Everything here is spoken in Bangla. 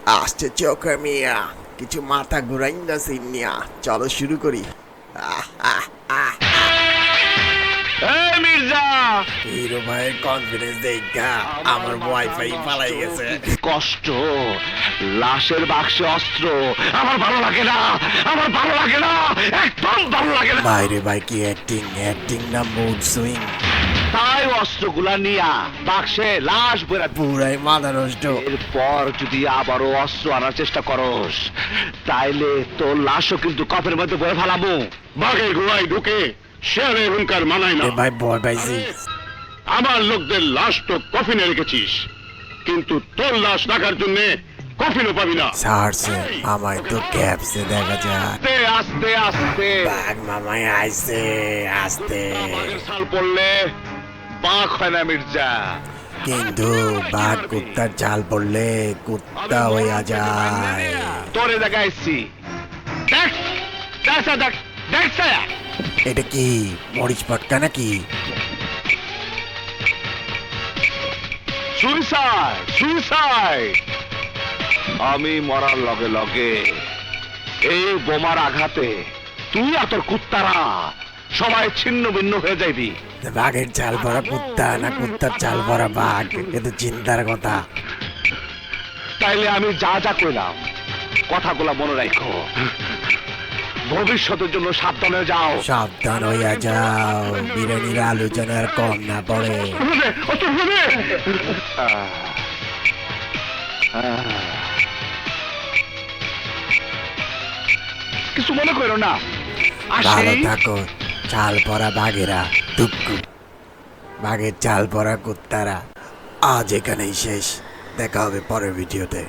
আসছে চোখে মিয়া, কিছু মাথা ঘুরাই না সিনিয়া, চলো শুরু করি। আহ, আহ, আহ। এই মির্জা, হিরো ভাইয়ের কনফিডেন্স দেখা আমার ওয়াইফাই পালাই গেছে। কষ্ট লাশের বাক্সে অস্ত্র আমার ভালো লাগে না, আমার ভালো লাগে না, একদম ভালো লাগে না। বাইরে ভাই কি অ্যাক্টিং, অ্যাক্টিং না মুড সুইং? তাই অস্ত্রগুলা নিয়া বাক্সে লাশ বেরা। পুরাই মাথা নষ্ট। এরপর যদি আবারও অস্ত্র আনার চেষ্টা করস তাইলে তোর লাশও কিন্তু কফের মধ্যে বয়ে ফেলাবো। বাঘের গুহায় ঢুকে শেয়ালের হুঙ্কার মানায় না। এ ভাই ভয় পাইছি। আমার লোকদের লাশ তো কফিনে রেখেছিস, কিন্তু তোর লাশ রাখার জন্য কফিনও পাবি না। ছাড়ছে আমায় তো ক্যাপসে দেখা যায়। আস্তে আস্তে আস্তে বাঘ মামাই আইছে, আস্তে। বাঘের ছাল পড়লে বাঘ হয় না মির্জা। কিন্তু বাঘ কুত্তার চাল পড়লে কুত্তা হইয়া যায়। তোরে দেখাইছি, দেখ দেখ দেখ দেখ। এটা কি মরিচ পটকা নাকি? Suicide suicide. আমি মরার লগে লগে এই বোমার আঘাতে তুই আর তোর কুত্তারা সবাই ছিন্ন ভিন্ন হয়ে যাইবি। বাঘের চাল পরা কুত্তা না কুত্তার চাল পরা বাঘ, এ তো চিন্তার কথা। তাইলে আমি যা যা কইলাম কথাগুলা মনে রাখো, ভবিষ্যতের জন্য সাবধানে যাও। সাবধান হইয়া যাও, বিরিয়ানির আলু যেন আর কম না পড়ে। কিছু মনে করো না, ভালো আসি। থাকো চাল পরা বাঘেরা, টুকু বাঘের চাল পরা কুত্তারা। আজ এখানেই শেষ, দেখা হবে পরের ভিডিওতে।